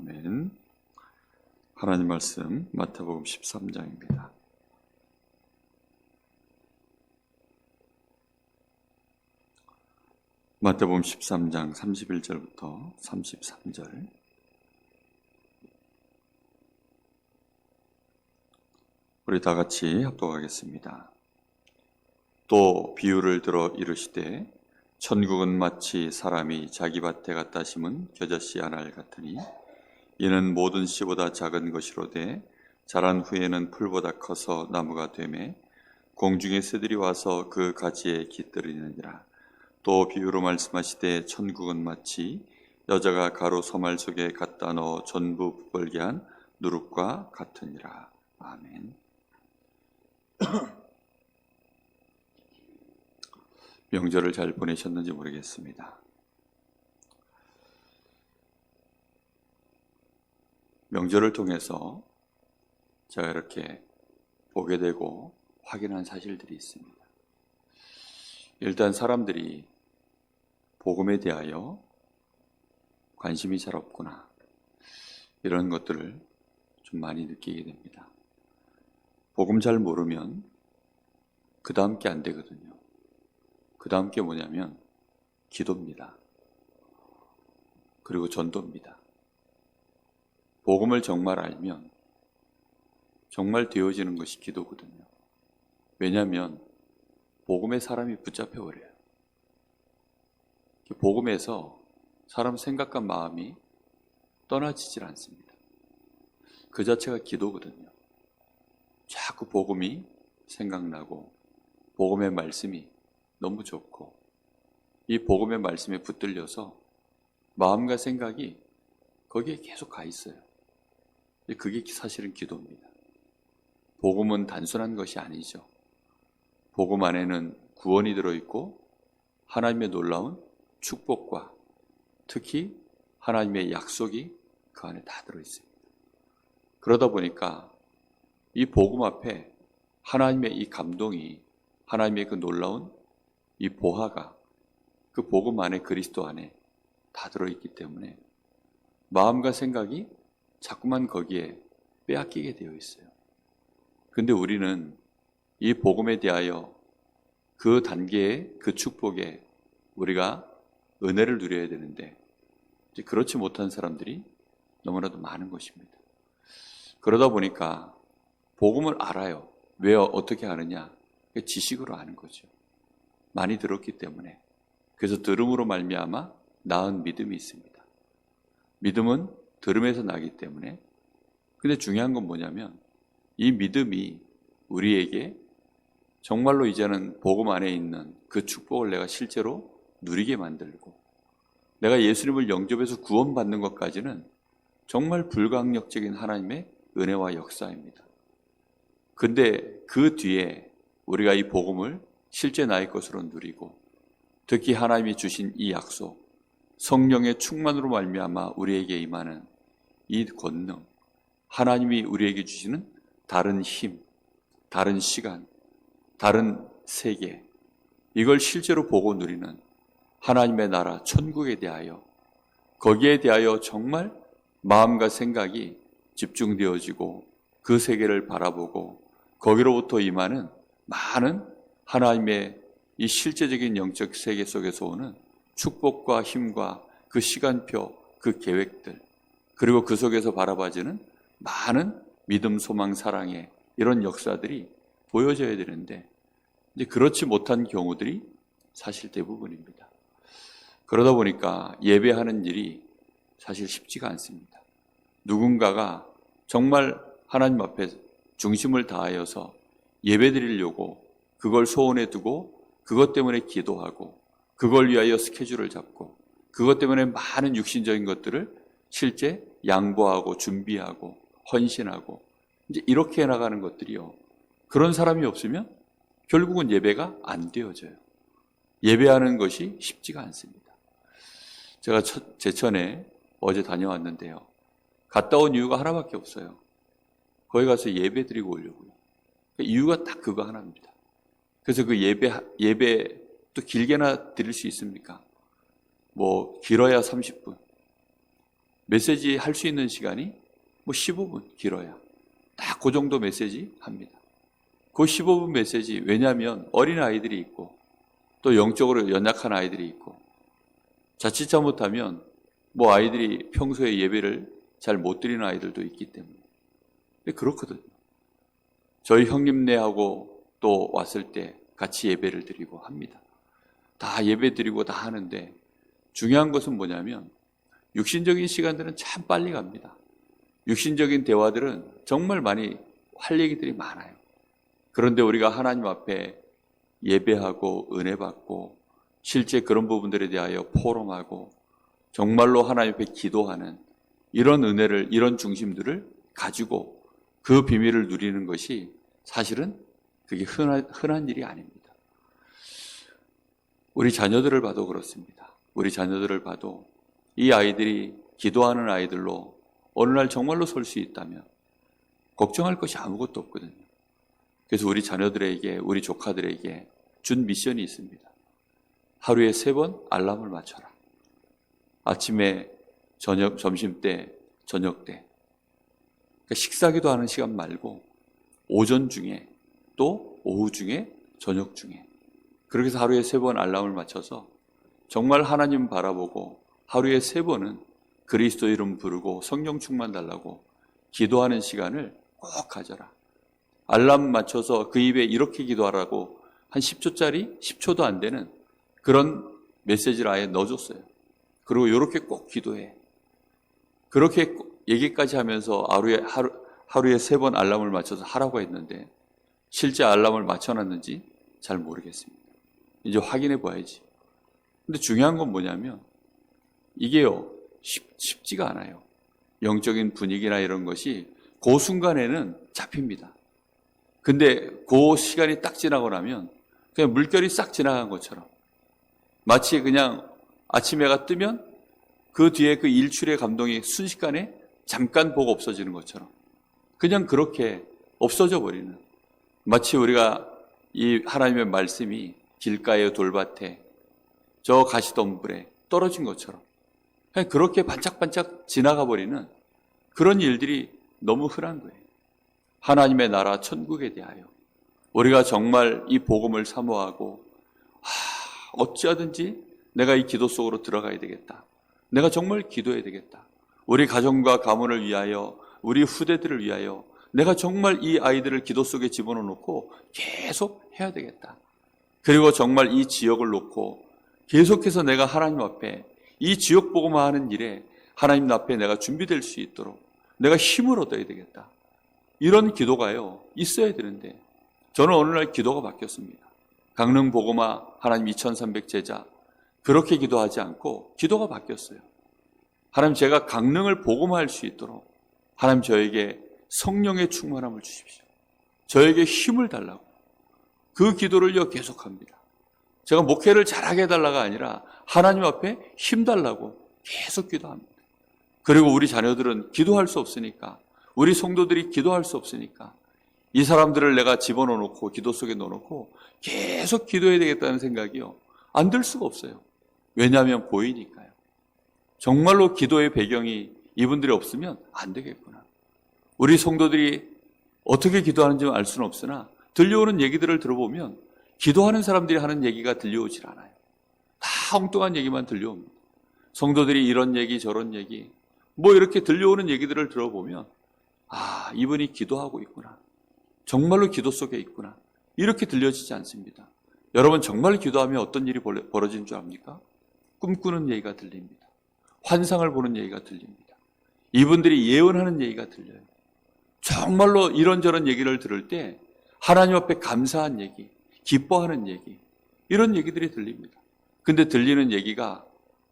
아멘. 하나님 말씀 마태복음 13장입니다. 마태복음 13장 31절부터 33절. 우리 다 같이 합독하겠습니다. 또 비유를 들어 이르시되 천국은 마치 사람이 자기 밭에 갖다 심은 겨자씨 한 알 같으니 이는 모든 씨보다 작은 것이로되 자란 후에는 풀보다 커서 나무가 되매 공중의 새들이 와서 그 가지에 깃들이느니라. 또 비유로 말씀하시되 천국은 마치 여자가 가루 서말 속에 갖다 넣어 전부 부벌게 한 누룩과 같으니라. 아멘. 명절을 잘 보내셨는지 모르겠습니다. 명절을 통해서 제가 이렇게 보게 되고 확인한 사실들이 있습니다. 일단 사람들이 복음에 대하여 관심이 잘 없구나, 이런 것들을 좀 많이 느끼게 됩니다. 복음 잘 모르면 그 다음 게 안 되거든요. 그 다음 게 뭐냐면 기도입니다. 그리고 전도입니다. 복음을 정말 알면 정말 되어지는 것이 기도거든요. 왜냐하면 복음에 사람이 붙잡혀버려요. 복음에서 사람 생각과 마음이 떠나지질 않습니다. 그 자체가 기도거든요. 자꾸 복음이 생각나고 복음의 말씀이 너무 좋고 이 복음의 말씀에 붙들려서 마음과 생각이 거기에 계속 가 있어요. 그게 사실은 기도입니다. 복음은 단순한 것이 아니죠. 복음 안에는 구원이 들어있고 하나님의 놀라운 축복과 특히 하나님의 약속이 그 안에 다 들어있습니다. 그러다 보니까 이 복음 앞에 하나님의 이 감동이, 하나님의 그 놀라운 이 보화가 그 복음 안에, 그리스도 안에 다 들어있기 때문에 마음과 생각이 자꾸만 거기에 빼앗기게 되어 있어요. 근데 우리는 이 복음에 대하여 그 단계의 그 축복에 우리가 은혜를 누려야 되는데 그렇지 못한 사람들이 너무나도 많은 것입니다. 그러다 보니까 복음을 알아요. 왜 어떻게 아느냐? 지식으로 아는 거죠. 많이 들었기 때문에. 그래서 들음으로 말미암아 낳은 믿음이 있습니다. 믿음은 들음에서 나기 때문에. 근데 중요한 건 뭐냐면 이 믿음이 우리에게 정말로 이제는 복음 안에 있는 그 축복을 내가 실제로 누리게 만들고 내가 예수님을 영접해서 구원받는 것까지는 정말 불가항력적인 하나님의 은혜와 역사입니다. 근데 그 뒤에 우리가 이 복음을 실제 나의 것으로 누리고 특히 하나님이 주신 이 약속, 성령의 충만으로 말미암아 우리에게 임하는 이 권능, 하나님이 우리에게 주시는 다른 힘, 다른 시간, 다른 세계, 이걸 실제로 보고 누리는 하나님의 나라, 천국에 대하여, 거기에 대하여 정말 마음과 생각이 집중되어지고 그 세계를 바라보고 거기로부터 임하는 많은 하나님의 이 실제적인 영적 세계 속에서 오는 축복과 힘과 그 시간표, 그 계획들, 그리고 그 속에서 바라봐지는 많은 믿음, 소망, 사랑의 이런 역사들이 보여져야 되는데 이제 그렇지 못한 경우들이 사실 대부분입니다. 그러다 보니까 예배하는 일이 사실 쉽지가 않습니다. 누군가가 정말 하나님 앞에 중심을 다하여서 예배 드리려고 그걸 소원해 두고 그것 때문에 기도하고 그걸 위하여 스케줄을 잡고 그것 때문에 많은 육신적인 것들을 실제 양보하고 준비하고 헌신하고 이제 이렇게 나가는 것들이요. 그런 사람이 없으면 결국은 예배가 안 되어져요. 예배하는 것이 쉽지가 않습니다. 제가 제천에 어제 다녀왔는데요. 갔다 온 이유가 하나밖에 없어요. 거기 가서 예배 드리고 오려고요. 이유가 딱 그거 하나입니다. 그래서 그 예배 또 길게나 드릴 수 있습니까? 뭐 길어야 30분, 메시지 할 수 있는 시간이 뭐 15분 길어야 딱 그 정도 메시지 합니다. 그 15분 메시지, 왜냐하면 어린 아이들이 있고 또 영적으로 연약한 아이들이 있고 자칫 잘못하면 뭐 아이들이 평소에 예배를 잘 못 드리는 아이들도 있기 때문에 그렇거든요. 저희 형님네하고 또 왔을 때 같이 예배를 드리고 합니다. 다 예배 드리고 다 하는데 중요한 것은 뭐냐면 육신적인 시간들은 참 빨리 갑니다. 육신적인 대화들은 정말 많이 할 얘기들이 많아요. 그런데 우리가 하나님 앞에 예배하고 은혜 받고 실제 그런 부분들에 대하여 포럼하고 정말로 하나님 앞에 기도하는 이런 은혜를, 이런 중심들을 가지고 그 비밀을 누리는 것이 사실은 그게 흔한 일이 아닙니다. 우리 자녀들을 봐도 그렇습니다. 우리 자녀들을 봐도 이 아이들이 기도하는 아이들로 어느 날 정말로 설 수 있다면 걱정할 것이 아무것도 없거든요. 그래서 우리 자녀들에게, 우리 조카들에게 준 미션이 있습니다. 하루에 3번 알람을 맞춰라. 아침에, 점심때, 저녁때. 그러니까 식사기도 하는 시간 말고 오전 중에 또 오후 중에 저녁 중에 그렇게 해서 하루에 3번 알람을 맞춰서 정말 하나님 바라보고 하루에 3번은 그리스도 이름 부르고 성령 충만 달라고 기도하는 시간을 꼭 가져라. 알람 맞춰서 그 입에 이렇게 기도하라고 한 10초짜리 10초도 안 되는 그런 메시지를 아예 넣어줬어요. 그리고 이렇게 꼭 기도해. 그렇게 얘기까지 하면서 하루에 3번 알람을 맞춰서 하라고 했는데 실제 알람을 맞춰놨는지 잘 모르겠습니다. 이제 확인해 봐야지. 근데 중요한 건 뭐냐면 이게요 쉽지가 않아요. 영적인 분위기나 이런 것이 그 순간에는 잡힙니다. 근데 그 시간이 딱 지나고 나면 그냥 물결이 싹 지나간 것처럼 마치 그냥 아침 해가 뜨면 그 뒤에 그 일출의 감동이 순식간에 잠깐 보고 없어지는 것처럼 그냥 그렇게 없어져 버리는, 마치 우리가 이 하나님의 말씀이 길가의 돌밭에 저 가시덤불에 떨어진 것처럼 그냥 그렇게 반짝반짝 지나가 버리는 그런 일들이 너무 흔한 거예요. 하나님의 나라 천국에 대하여 우리가 정말 이 복음을 사모하고 어찌하든지 내가 이 기도 속으로 들어가야 되겠다. 내가 정말 기도해야 되겠다. 우리 가정과 가문을 위하여, 우리 후대들을 위하여 내가 정말 이 아이들을 기도 속에 집어넣어 놓고 계속 해야 되겠다. 그리고 정말 이 지역을 놓고 계속해서 내가 하나님 앞에 이 지역 복음화 하는 일에 하나님 앞에 내가 준비될 수 있도록 내가 힘을 얻어야 되겠다. 이런 기도가요 있어야 되는데 저는 어느 날 기도가 바뀌었습니다. 강릉 복음화 하나님 2300 제자 그렇게 기도하지 않고 기도가 바뀌었어요. 하나님, 제가 강릉을 복음화할 수 있도록 하나님 저에게 성령의 충만함을 주십시오. 저에게 힘을 달라고. 그 기도를요 계속합니다. 제가 목회를 잘하게 해달라가 아니라 하나님 앞에 힘 달라고 계속 기도합니다. 그리고 우리 자녀들은 기도할 수 없으니까, 우리 성도들이 기도할 수 없으니까 이 사람들을 내가 집어넣어 놓고 기도 속에 넣어놓고 계속 기도해야 되겠다는 생각이요 안 들 수가 없어요. 왜냐하면 보이니까요. 정말로 기도의 배경이 이분들이 없으면 안 되겠구나. 우리 성도들이 어떻게 기도하는지 알 수는 없으나 들려오는 얘기들을 들어보면 기도하는 사람들이 하는 얘기가 들려오질 않아요. 다 엉뚱한 얘기만 들려옵니다. 성도들이 이런 얘기 저런 얘기 뭐 이렇게 들려오는 얘기들을 들어보면 이분이 기도하고 있구나. 정말로 기도 속에 있구나. 이렇게 들려지지 않습니다. 여러분 정말 기도하면 어떤 일이 벌어지는 줄 압니까? 꿈꾸는 얘기가 들립니다. 환상을 보는 얘기가 들립니다. 이분들이 예언하는 얘기가 들려요. 정말로 이런저런 얘기를 들을 때 하나님 앞에 감사한 얘기, 기뻐하는 얘기, 이런 얘기들이 들립니다. 근데 들리는 얘기가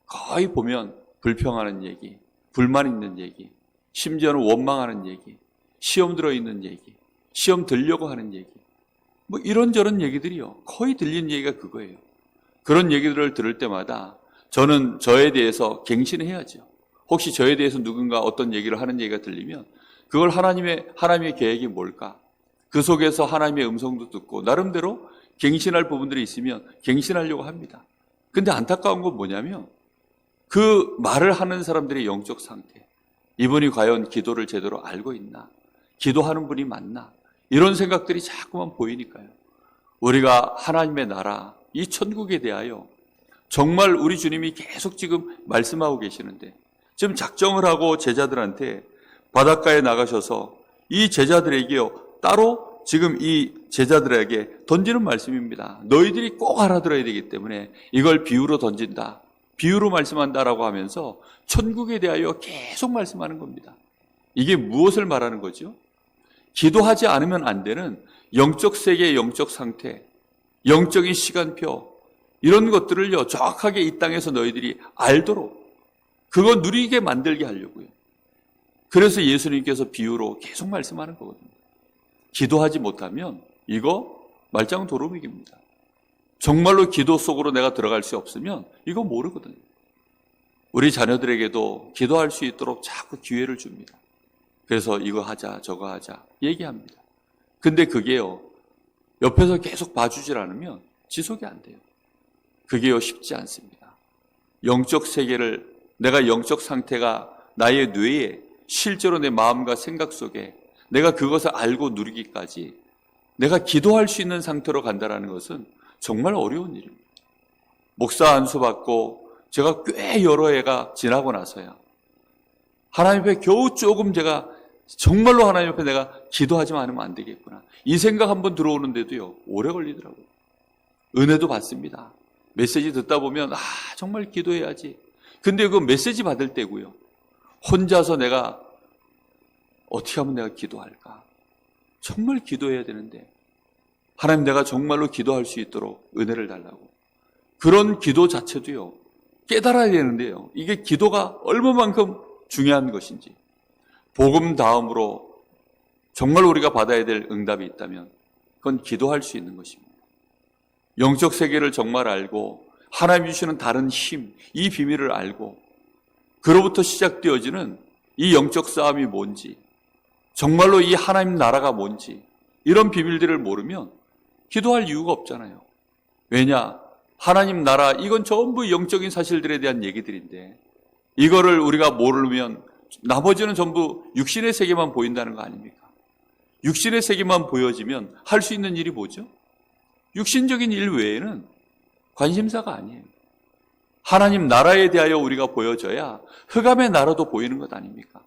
거의 보면 불평하는 얘기, 불만 있는 얘기, 심지어는 원망하는 얘기, 시험 들어있는 얘기, 시험 들려고 하는 얘기, 뭐 이런저런 얘기들이요 거의 들리는 얘기가 그거예요. 그런 얘기들을 들을 때마다 저는 저에 대해서 갱신해야죠. 혹시 저에 대해서 누군가 어떤 얘기를 하는 얘기가 들리면 그걸 하나님의 계획이 뭘까? 그 속에서 하나님의 음성도 듣고 나름대로 갱신할 부분들이 있으면 갱신하려고 합니다. 근데 안타까운 건 뭐냐면 그 말을 하는 사람들의 영적 상태, 이분이 과연 기도를 제대로 알고 있나? 기도하는 분이 맞나? 이런 생각들이 자꾸만 보이니까요. 우리가 하나님의 나라, 이 천국에 대하여 정말 우리 주님이 계속 지금 말씀하고 계시는데, 지금 작정을 하고 제자들한테 바닷가에 나가셔서 이 제자들에게요, 따로 지금 이 제자들에게 던지는 말씀입니다. 너희들이 꼭 알아들어야 되기 때문에 이걸 비유로 던진다, 비유로 말씀한다라고 하면서 천국에 대하여 계속 말씀하는 겁니다. 이게 무엇을 말하는 거죠? 기도하지 않으면 안 되는 영적 세계의 영적 상태, 영적인 시간표, 이런 것들을요 정확하게 이 땅에서 너희들이 알도록 그거 누리게 만들게 하려고요. 그래서 예수님께서 비유로 계속 말씀하는 거거든요. 기도하지 못하면 이거 말짱도루묵입니다. 정말로 기도 속으로 내가 들어갈 수 없으면 이거 모르거든요. 우리 자녀들에게도 기도할 수 있도록 자꾸 기회를 줍니다. 그래서 이거 하자 저거 하자 얘기합니다. 근데 그게요 옆에서 계속 봐주질 않으면 지속이 안 돼요. 그게요 쉽지 않습니다. 영적 세계를, 내가 영적 상태가 나의 뇌에 실제로 내 마음과 생각 속에 내가 그것을 알고 누리기까지 내가 기도할 수 있는 상태로 간다는 것은 정말 어려운 일입니다. 목사 안수 받고 제가 꽤 여러 해가 지나고 나서야 하나님 앞에 겨우 조금 제가 정말로 하나님 앞에 내가 기도하지만 않으면 안 되겠구나, 이 생각 한번 들어오는데도요 오래 걸리더라고요. 은혜도 받습니다. 메시지 듣다 보면 정말 기도해야지. 근데 그 메시지 받을 때고요, 혼자서 내가 어떻게 하면 내가 기도할까? 정말 기도해야 되는데 하나님, 내가 정말로 기도할 수 있도록 은혜를 달라고. 그런 기도 자체도요 깨달아야 되는데요, 이게 기도가 얼마만큼 중요한 것인지, 복음 다음으로 정말 우리가 받아야 될 응답이 있다면 그건 기도할 수 있는 것입니다. 영적 세계를 정말 알고 하나님이 주시는 다른 힘, 이 비밀을 알고 그로부터 시작되어지는 이 영적 싸움이 뭔지, 정말로 이 하나님 나라가 뭔지, 이런 비밀들을 모르면 기도할 이유가 없잖아요. 왜냐? 하나님 나라, 이건 전부 영적인 사실들에 대한 얘기들인데 이거를 우리가 모르면 나머지는 전부 육신의 세계만 보인다는 거 아닙니까? 육신의 세계만 보여지면 할 수 있는 일이 뭐죠? 육신적인 일 외에는 관심사가 아니에요. 하나님 나라에 대하여 우리가 보여져야 흑암의 나라도 보이는 것 아닙니까?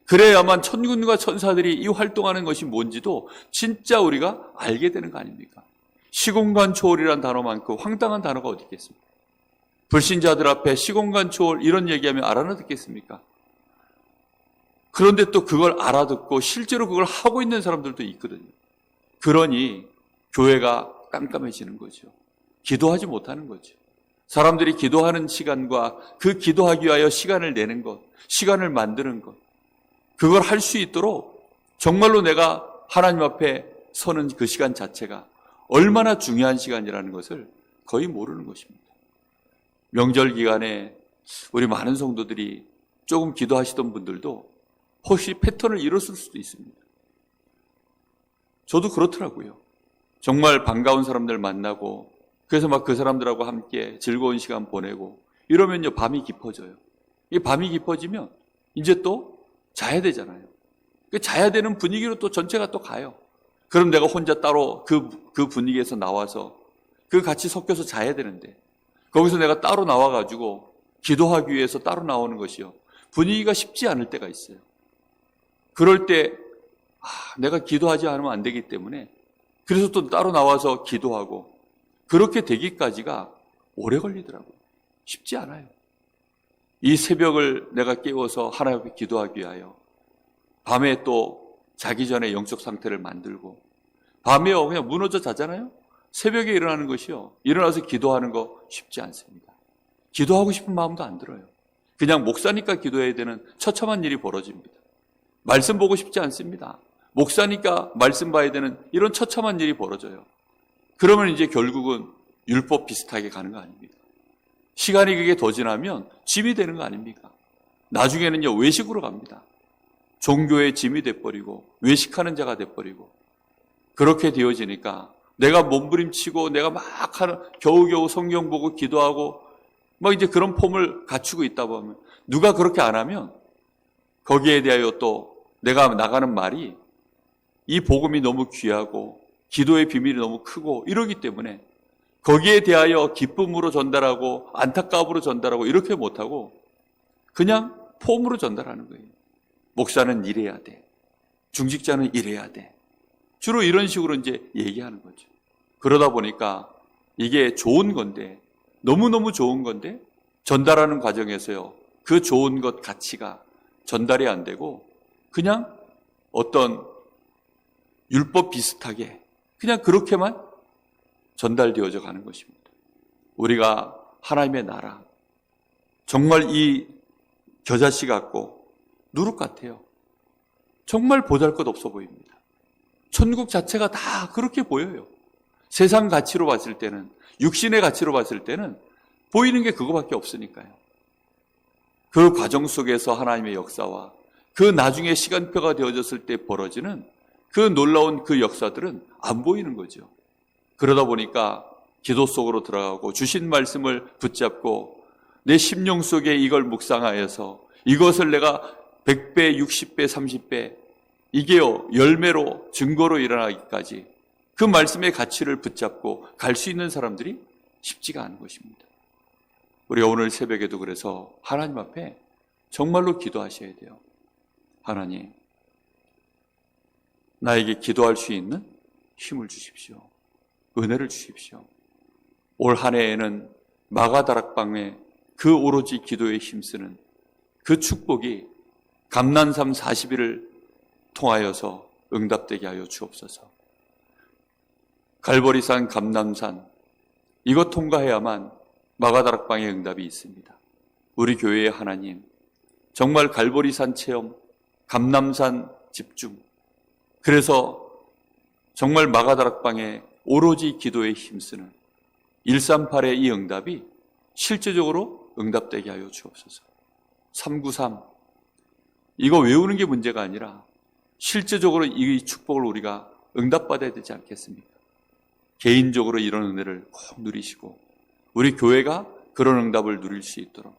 그래야만 천군과 천사들이 이 활동하는 것이 뭔지도 진짜 우리가 알게 되는 거 아닙니까? 시공간 초월이란 단어만큼 황당한 단어가 어디 있겠습니까? 불신자들 앞에 시공간 초월 이런 얘기하면 알아듣겠습니까? 그런데 또 그걸 알아듣고 실제로 그걸 하고 있는 사람들도 있거든요. 그러니 교회가 깜깜해지는 거죠. 기도하지 못하는 거죠. 사람들이 기도하는 시간과 그 기도하기 위하여 시간을 내는 것, 시간을 만드는 것, 그걸 할 수 있도록 정말로 내가 하나님 앞에 서는 그 시간 자체가 얼마나 중요한 시간이라는 것을 거의 모르는 것입니다. 명절 기간에 우리 많은 성도들이 조금 기도하시던 분들도 혹시 패턴을 잃었을 수도 있습니다. 저도 그렇더라고요. 정말 반가운 사람들 만나고 그래서 막 그 사람들하고 함께 즐거운 시간 보내고 이러면요 밤이 깊어져요. 이 밤이 깊어지면 이제 또 자야 되잖아요. 자야 되는 분위기로 또 전체가 또 가요. 그럼 내가 혼자 따로 그 분위기에서 나와서 그 같이 섞여서 자야 되는데 거기서 내가 따로 나와가지고 기도하기 위해서 따로 나오는 것이요, 분위기가 쉽지 않을 때가 있어요. 그럴 때 내가 기도하지 않으면 안 되기 때문에 그래서 또 따로 나와서 기도하고 그렇게 되기까지가 오래 걸리더라고요. 쉽지 않아요. 이 새벽을 내가 깨워서 하나님 앞에 기도하기 위하여 밤에 또 자기 전에 영적 상태를 만들고 밤에요 그냥 무너져 자잖아요. 새벽에 일어나는 것이요, 일어나서 기도하는 거 쉽지 않습니다. 기도하고 싶은 마음도 안 들어요. 그냥 목사니까 기도해야 되는 처참한 일이 벌어집니다. 말씀 보고 싶지 않습니다. 목사니까 말씀 봐야 되는 이런 처참한 일이 벌어져요. 그러면 이제 결국은 율법 비슷하게 가는 거 아닙니까? 시간이 그게 더 지나면 짐이 되는 거 아닙니까? 나중에는요 외식으로 갑니다. 종교의 짐이 돼버리고 외식하는 자가 돼버리고 그렇게 되어지니까 내가 몸부림치고 내가 막 겨우겨우 성경 보고 기도하고 막 이제 그런 폼을 갖추고 있다 보면 누가 그렇게 안 하면 거기에 대하여 또 내가 나가는 말이 이 복음이 너무 귀하고 기도의 비밀이 너무 크고 이러기 때문에 거기에 대하여 기쁨으로 전달하고 안타까움으로 전달하고 이렇게 못하고 그냥 폼으로 전달하는 거예요. 목사는 이래야 돼. 중직자는 이래야 돼. 주로 이런 식으로 이제 얘기하는 거죠. 그러다 보니까 이게 좋은 건데, 너무너무 좋은 건데 전달하는 과정에서요, 그 좋은 것 가치가 전달이 안 되고 그냥 어떤 율법 비슷하게 그냥 그렇게만 전달되어져 가는 것입니다. 우리가 하나님의 나라, 정말 이 겨자씨 같고 누룩 같아요. 정말 보잘것없어 보입니다. 천국 자체가 다 그렇게 보여요. 세상 가치로 봤을 때는, 육신의 가치로 봤을 때는 보이는 게 그거밖에 없으니까요. 그 과정 속에서 하나님의 역사와 그 나중에 시간표가 되어졌을 때 벌어지는 그 놀라운 그 역사들은 안 보이는 거죠. 그러다 보니까 기도 속으로 들어가고 주신 말씀을 붙잡고 내 심령 속에 이걸 묵상하여서 이것을 내가 100배, 60배, 30배 이게요 열매로 증거로 일어나기까지 그 말씀의 가치를 붙잡고 갈 수 있는 사람들이 쉽지가 않은 것입니다. 우리가 오늘 새벽에도 그래서 하나님 앞에 정말로 기도하셔야 돼요. 하나님, 나에게 기도할 수 있는 힘을 주십시오. 은혜를 주십시오. 올 한 해에는 마가다락방에 그 오로지 기도에 힘쓰는 그 축복이 감난삼 40일을 통하여서 응답되게 하여 주옵소서. 갈보리산, 감남산 이것 통과해야만 마가다락방의 응답이 있습니다. 우리 교회의 하나님, 정말 갈보리산 체험, 감남산 집중, 그래서 정말 마가다락방에 오로지 기도에 힘쓰는 138의 이 응답이 실제적으로 응답되게 하여 주옵소서. 393 이거 외우는 게 문제가 아니라 실제적으로 이 축복을 우리가 응답받아야 되지 않겠습니까? 개인적으로 이런 은혜를 꼭 누리시고 우리 교회가 그런 응답을 누릴 수 있도록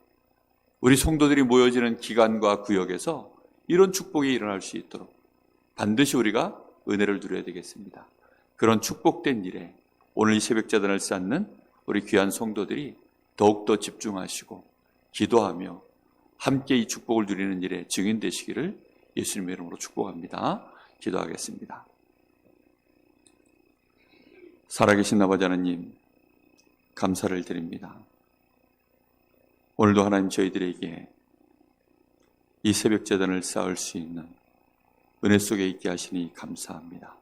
우리 성도들이 모여지는 기간과 구역에서 이런 축복이 일어날 수 있도록 반드시 우리가 은혜를 누려야 되겠습니다. 그런 축복된 일에 오늘 이 새벽자단을 쌓는 우리 귀한 성도들이 더욱더 집중하시고 기도하며 함께 이 축복을 누리는 일에 증인 되시기를 예수님의 이름으로 축복합니다. 기도하겠습니다. 살아계신 아버지 하나님, 감사를 드립니다. 오늘도 하나님 저희들에게 이 새벽제단을 쌓을 수 있는 은혜 속에 있게 하시니 감사합니다.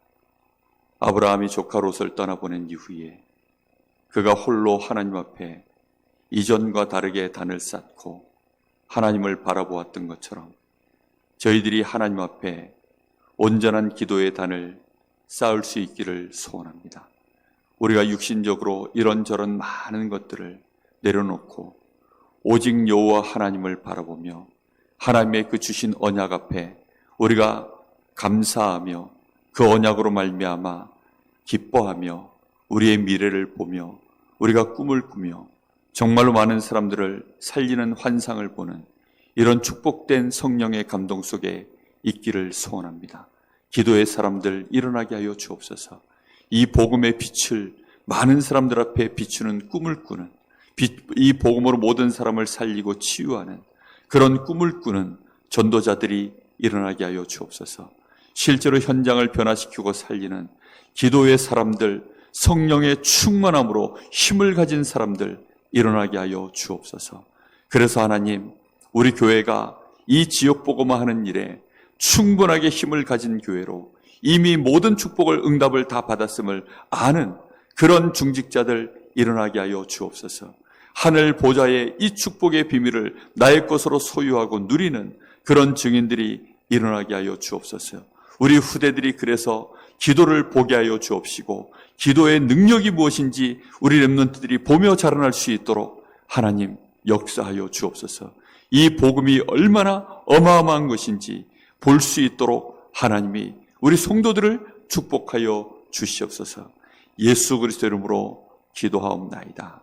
아브라함이 조카 롯을 떠나보낸 이후에 그가 홀로 하나님 앞에 이전과 다르게 단을 쌓고 하나님을 바라보았던 것처럼 저희들이 하나님 앞에 온전한 기도의 단을 쌓을 수 있기를 소원합니다. 우리가 육신적으로 이런저런 많은 것들을 내려놓고 오직 여호와 하나님을 바라보며 하나님의 그 주신 언약 앞에 우리가 감사하며 그 언약으로 말미암아 기뻐하며 우리의 미래를 보며 우리가 꿈을 꾸며 정말로 많은 사람들을 살리는 환상을 보는 이런 축복된 성령의 감동 속에 있기를 소원합니다. 기도의 사람들 일어나게 하여 주옵소서. 이 복음의 빛을 많은 사람들 앞에 비추는 꿈을 꾸는 이 복음으로 모든 사람을 살리고 치유하는 그런 꿈을 꾸는 전도자들이 일어나게 하여 주옵소서. 실제로 현장을 변화시키고 살리는 기도의 사람들, 성령의 충만함으로 힘을 가진 사람들 일어나게 하여 주옵소서. 그래서 하나님, 우리 교회가 이 지역 복음화하는 일에 충분하게 힘을 가진 교회로 이미 모든 축복을 응답을 다 받았음을 아는 그런 중직자들 일어나게 하여 주옵소서. 하늘 보좌의 이 축복의 비밀을 나의 것으로 소유하고 누리는 그런 증인들이 일어나게 하여 주옵소서. 우리 후대들이 그래서 기도를 보게 하여 주옵시고 기도의 능력이 무엇인지 우리 렘넌트들이 보며 자라날 수 있도록 하나님 역사하여 주옵소서. 이 복음이 얼마나 어마어마한 것인지 볼 수 있도록 하나님이 우리 성도들을 축복하여 주시옵소서. 예수 그리스도 이름으로 기도하옵나이다.